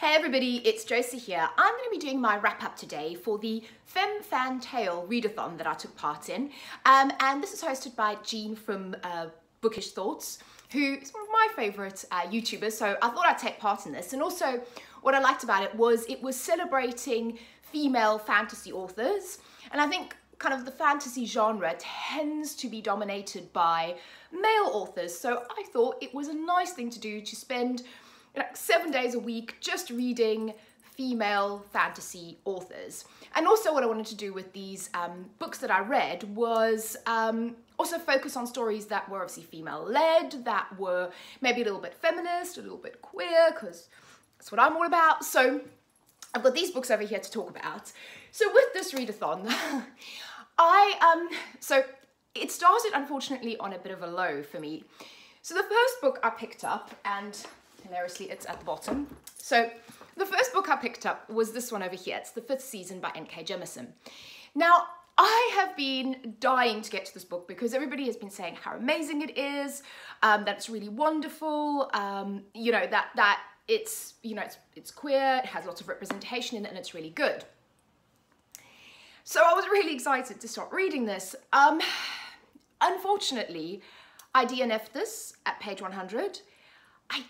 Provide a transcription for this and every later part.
Hey everybody, it's Josie here. I'm going to be doing my wrap up today for the Femme Fan Tale Readathon that I took part in. And this is hosted by Jean from Bookish Thoughts, who is one of my favourite YouTubers, so I thought I'd take part in this. And also, what I liked about it was celebrating female fantasy authors. And I think kind of the fantasy genre tends to be dominated by male authors, so I thought it was a nice thing to do to spend 7 days a week just reading female fantasy authors. And also what I wanted to do with these books that I read was also focus on stories that were obviously female-led, that were maybe a little bit feminist, a little bit queer, because that's what I'm all about. So I've got these books over here to talk about. So with this readathon, so it started unfortunately on a bit of a low for me. So the first book I picked up, and hilariously it's at the bottom. So the first book I picked up was this one over here. It's The Fifth Season by N.K. Jemisin. Now, I have been dying to get to this book because everybody has been saying how amazing it is, that it's really wonderful, you know, that it's, you know, it's queer, it has lots of representation in it, and it's really good. So I was really excited to start reading this. Unfortunately, I DNF'd this at page 100. I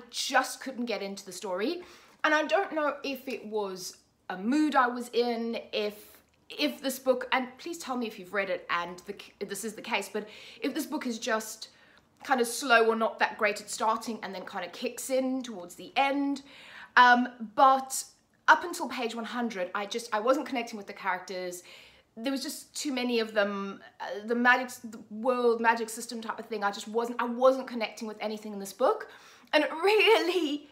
just couldn't get into the story. And I don't know if it was a mood I was in, if this book, and please tell me if you've read it and this is the case, but if this book is just kind of slow or not that great at starting and then kind of kicks in towards the end. But up until page 100, I wasn't connecting with the characters. There was just too many of them, the world magic system type of thing. I wasn't connecting with anything in this book. And it really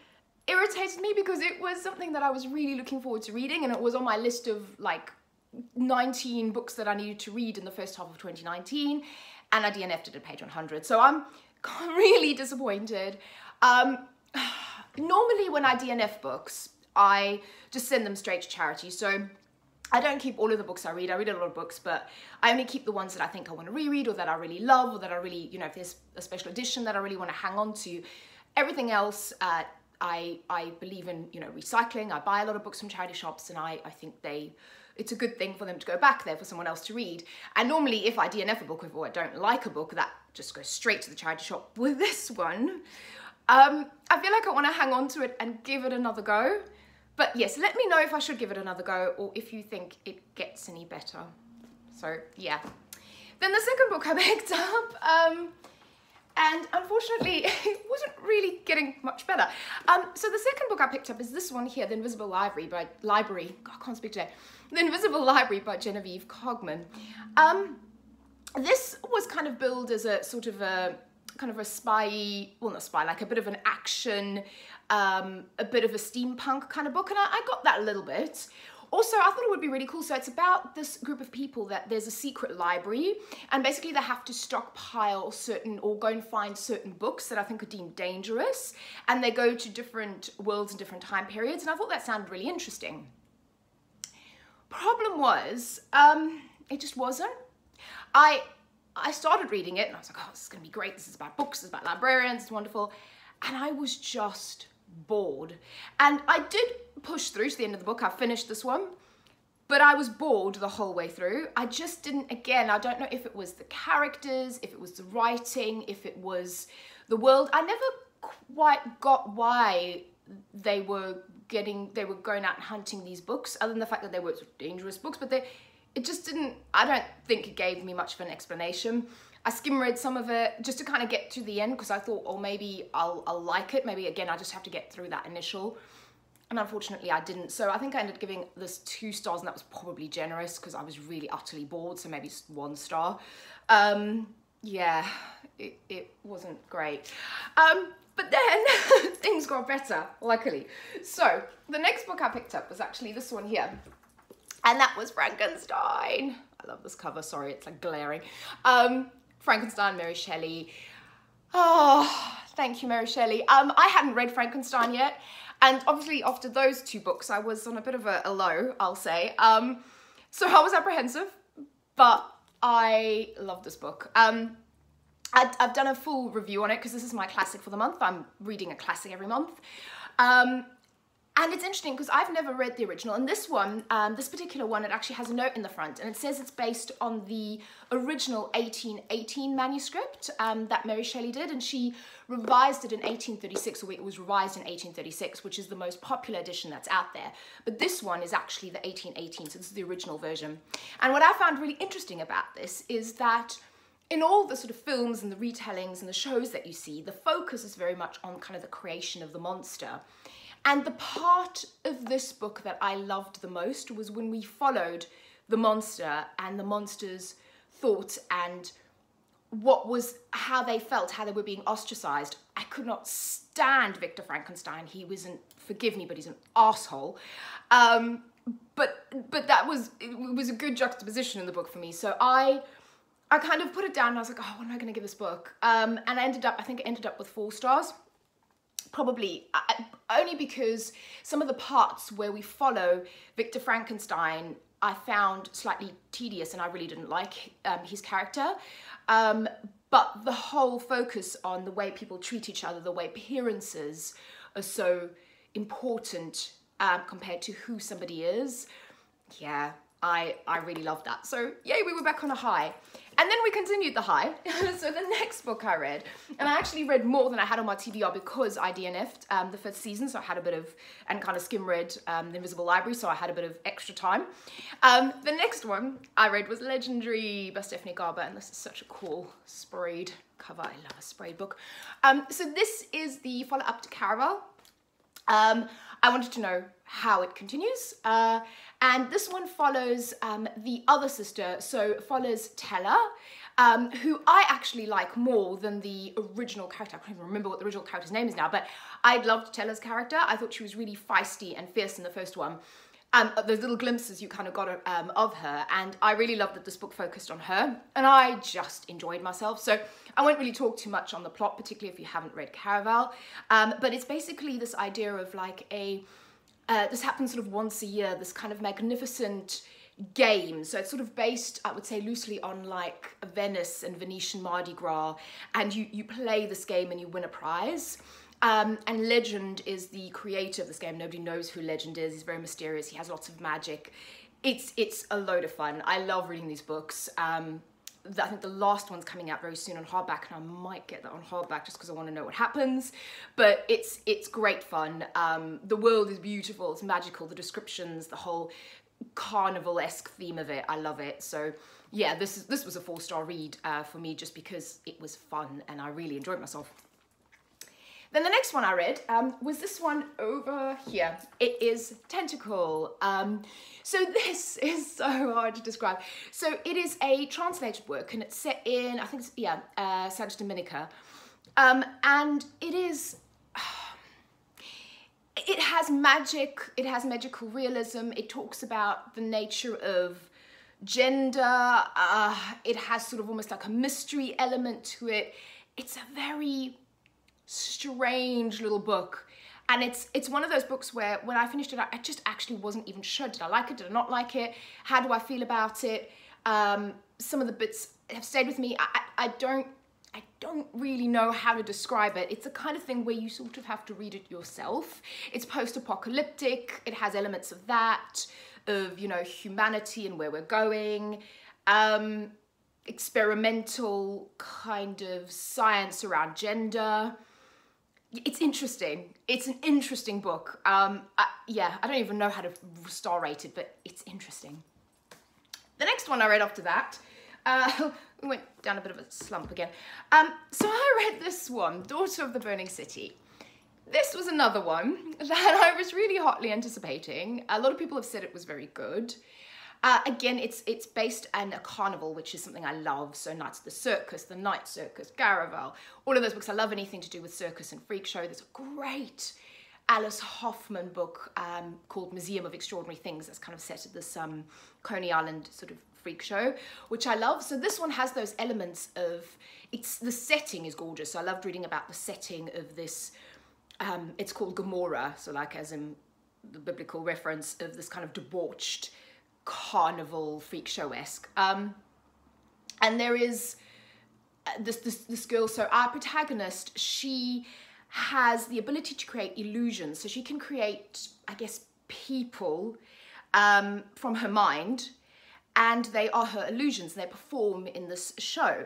irritated me because it was something that I was really looking forward to reading, and it was on my list of like 19 books that I needed to read in the first half of 2019, and I DNF'd it at page 100. So I'm really disappointed. Normally when I DNF books, I just send them straight to charity. So I don't keep all of the books I read. I read a lot of books, but I only keep the ones that I think I want to reread, or that I really love, or that I really, you know, if there's a special edition that I really want to hang on to. Everything else, I believe in, you know, recycling. I buy a lot of books from charity shops, and I think it's a good thing for them to go back there for someone else to read. And normally if I DNF a book or I don't like a book, that just goes straight to the charity shop. With this one, I feel like I want to hang on to it and give it another go. But yes, let me know if I should give it another go, or if you think it gets any better. So yeah. Then the second book I picked up, and unfortunately it wasn't really getting much better. So the second book I picked up is this one here, The Invisible Library by God, I can't speak today. The Invisible Library by Genevieve Cogman. This was kind of billed as a sort of a kind of a spy, well not spy, like a bit of an action, a bit of a steampunk kind of book, and I got that a little bit. Also, I thought it would be really cool. So it's about this group of people that there's a secret library, and basically they have to stockpile certain, or go and find certain books that I think are deemed dangerous, and they go to different worlds and different time periods, and I thought that sounded really interesting. Problem was, it just wasn't. I started reading it and I was like, oh, this is gonna be great. This is about books, this is about librarians, it's wonderful. And I was just bored. And I did push through to the end of the book. I finished this one, but I was bored the whole way through. I just didn't, again, I don't know if it was the characters, if it was the writing, if it was the world. I never quite got why they were going out and hunting these books, other than the fact that they were dangerous books, but it just didn't, I don't think it gave me much of an explanation. I skim read some of it just to kind of get to the end, because I thought, oh, maybe I'll like it. Maybe, again, I just have to get through that initial. And unfortunately, I didn't. So I think I ended up giving this 2 stars, and that was probably generous because I was really utterly bored. So maybe 1 star. Yeah, it wasn't great. But then things got better, luckily. So the next book I picked up was actually this one here. And that was Frankenstein. I love this cover, sorry, it's like glaring. Frankenstein, Mary Shelley. Oh, thank you, Mary Shelley. I hadn't read Frankenstein yet, and obviously after those 2 books, I was on a bit of a low, I'll say. So I was apprehensive, but I love this book. I've done a full review on it because this is my classic for the month. I'm reading a classic every month. And it's interesting because I've never read the original, and this one, this particular one, it actually has a note in the front, and it says it's based on the original 1818 manuscript that Mary Shelley did, and she revised it in 1836, or it was revised in 1836, which is the most popular edition that's out there. But this one is actually the 1818, so this is the original version. And what I found really interesting about this is that in all the sort of films and the retellings and the shows that you see, the focus is very much on kind of the creation of the monster. And the part of this book that I loved the most was when we followed the monster and the monster's thoughts and how they felt, how they were being ostracized. I could not stand Victor Frankenstein. He wasn't, forgive me, but he's an asshole. But it was a good juxtaposition in the book for me. So I kind of put it down and I was like, oh, what am I going to give this book? And I think it ended up with 4 stars. Probably only because some of the parts where we follow Victor Frankenstein I found slightly tedious, and I really didn't like his character. But the whole focus on the way people treat each other, the way appearances are so important compared to who somebody is, yeah, I really loved that. So yay, we were back on a high. And then we continued the high. So the next book I read, and I actually read more than I had on my TBR because I DNF'd the 5th season, so I had a bit of, and kind of skim read The Invisible Library, so I had a bit of extra time. The next one I read was Legendary by Stephanie Garber, and this is such a cool sprayed cover. I love a sprayed book. So this is the follow-up to Caraval. I wanted to know how it continues, and this one follows the other sister, so it follows Tella, who I actually like more than the original character. I can't even remember what the original character's name is now, but I loved Tella's character. I thought she was really feisty and fierce in the first one. Those little glimpses you kind of got of her, and I really loved that this book focused on her, and I just enjoyed myself. So I won't really talk too much on the plot, particularly if you haven't read Caraval, but it's basically this idea of like this happens sort of once a year, this kind of magnificent game. So it's sort of based, I would say, loosely on like Venice and Venetian Mardi Gras, and you play this game and you win a prize. And Legend is the creator of this game. Nobody knows who Legend is. He's very mysterious. He has lots of magic. It's a load of fun. I love reading these books. I think the last one's coming out very soon on hardback, and I might get that on hardback just because I want to know what happens. But it's great fun. The world is beautiful. It's magical. The descriptions, the whole carnival-esque theme of it, I love it. So yeah, this was a 4-star read for me just because it was fun and I really enjoyed myself. Then the next one I read was this one over here. It is Tentacle. So this is so hard to describe. So it is a translated work, and it's set in, I think it's, yeah, South Dominica. And it is, it has magic, it has magical realism. It talks about the nature of gender. It has sort of almost like a mystery element to it. It's a very strange little book, and it's one of those books where when I finished it I just actually wasn't even sure, did I like it, did I not like it, how do I feel about it. Some of the bits have stayed with me. I don't really know how to describe it. It's a kind of thing where you sort of have to read it yourself. It's post-apocalyptic, it has elements of that, of, you know, humanity and where we're going, experimental kind of science around gender. It's interesting. It's an interesting book. Yeah, I don't even know how to star rate it, but it's interesting. The next one I read after that, we went down a bit of a slump again. So I read this one, Daughter of the Burning City. This was another one that I was really hotly anticipating. A lot of people have said it was very good. Again, it's based on a carnival, which is something I love. So Nights of the Circus, The Night Circus, Caraval, all of those books. I love anything to do with circus and freak show. There's a great Alice Hoffman book called Museum of Extraordinary Things that's kind of set at this Coney Island sort of freak show, which I love. So this one has those elements of, the setting is gorgeous. So I loved reading about the setting of this, it's called Gomorrah. So like as in the biblical reference of this kind of debauched carnival freak show-esque, and there is this girl. So our protagonist, she has the ability to create illusions. So she can create, I guess, people from her mind, and they are her illusions. They perform in this show.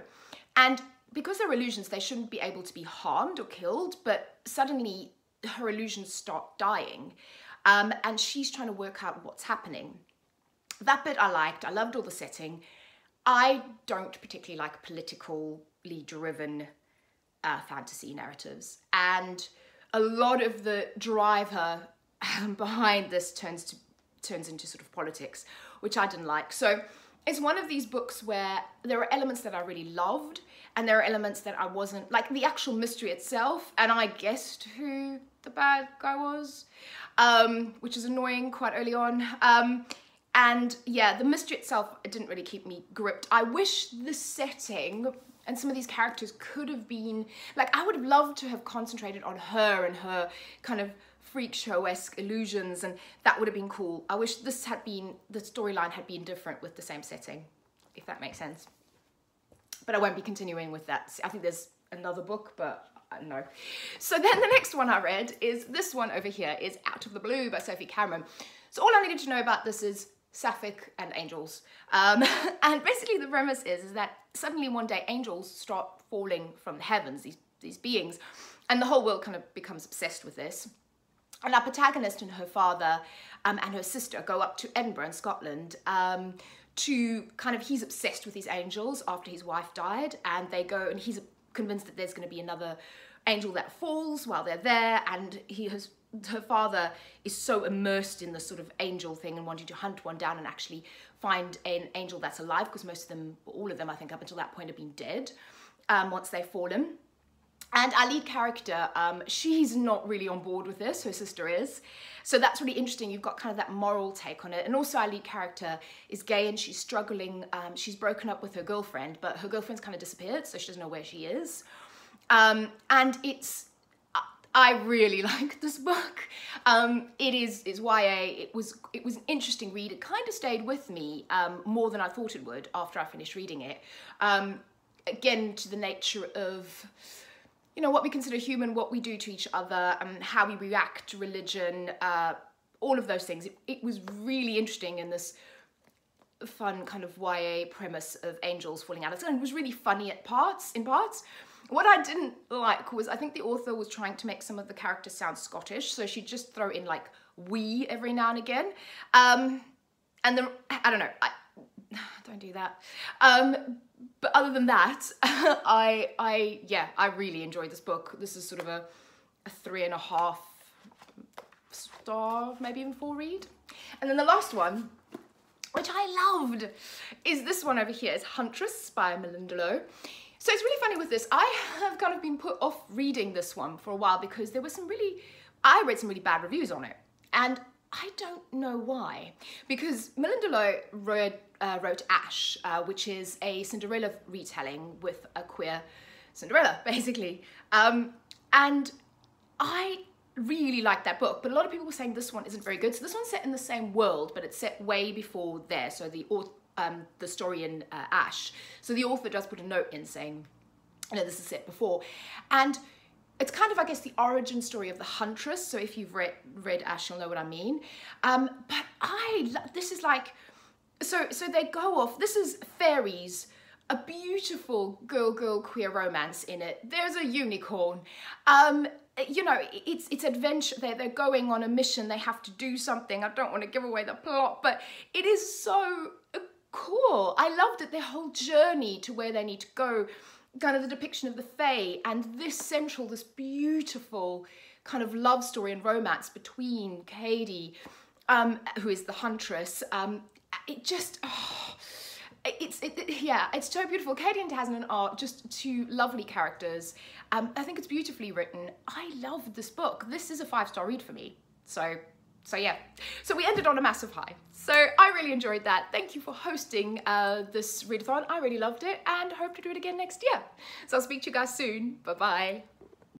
And because they're illusions, they shouldn't be able to be harmed or killed, but suddenly her illusions start dying. And she's trying to work out what's happening. That bit I liked. I loved all the setting. I don't particularly like politically driven fantasy narratives. And a lot of the driver behind this turns into sort of politics, which I didn't like. So it's one of these books where there are elements that I really loved, and there are elements that I wasn't, like the actual mystery itself, and I guessed who the bad guy was, which is annoying quite early on. And yeah, the mystery itself, it didn't really keep me gripped. I wish the setting and some of these characters could have been, like, I would have loved to have concentrated on her and her kind of freak show-esque illusions, and that would have been cool. I wish this had been, the storyline had been different with the same setting, if that makes sense. But I won't be continuing with that. I think there's another book, but no. So then the next one I read is this one over here, is Out of the Blue by Sophie Cameron. So all I needed to know about this is Sapphic and angels. And basically the premise is that suddenly one day angels start falling from the heavens, these beings, and the whole world kind of becomes obsessed with this. And our protagonist and her father and her sister go up to Edinburgh in Scotland to kind of, he's obsessed with these angels after his wife died, and they go, and he's convinced that there's going to be another angel that falls while they're there, and her father is so immersed in this sort of angel thing and wanting to hunt one down and actually find an angel that's alive, because most of them, all of them, I think up until that point, have been dead once they've fallen. And our lead character, she's not really on board with this, her sister is. So that's really interesting. You've got kind of that moral take on it. And also our lead character is gay and she's struggling. She's broken up with her girlfriend, but her girlfriend's kind of disappeared, so she doesn't know where she is. And I really like this book. It is YA. It was an interesting read. It kind of stayed with me more than I thought it would after I finished reading it. Again, to the nature of, you know, what we consider human, what we do to each other, how we react to religion, all of those things. It was really interesting in this fun kind of YA premise of angels falling out. And it was really funny in parts. What I didn't like was, I think the author was trying to make some of the characters sound Scottish, so she'd just throw in like "we" every now and again. And then, I don't know, don't do that. But other than that, I really enjoyed this book. This is sort of a 3.5 star, maybe even 4 read. And then the last one, which I loved, is this one over here. It's Huntress by Melinda Lowe. So it's really funny with this. I have kind of been put off reading this one for a while because there was I read some really bad reviews on it. And I don't know why. Because Melinda Lowe wrote Ash, which is a Cinderella retelling with a queer Cinderella, basically. And I really liked that book, but a lot of people were saying this one isn't very good. So this one's set in the same world, but it's set way before there. So the story in Ash. So the author does put a note in saying, you know, this is set before. And it's kind of, I guess, the origin story of the Huntress. So if you've read Ash, you'll know what I mean. But this is like, so they go off, this is fairies, a beautiful girl queer romance in it. There's a unicorn. You know, it's adventure. They're going on a mission. They have to do something. I don't want to give away the plot, but it is so cool. I loved it, their whole journey to where they need to go, kind of the depiction of the Fae, and this beautiful kind of love story and romance between Katie, who is the Huntress. It just, it's so beautiful. Katie and Tasman are just two lovely characters. I think it's beautifully written. I love this book. This is a 5-star read for me. So yeah, so we ended on a massive high. So I really enjoyed that. Thank you for hosting this readathon. I really loved it and hope to do it again next year. So I'll speak to you guys soon. Bye-bye.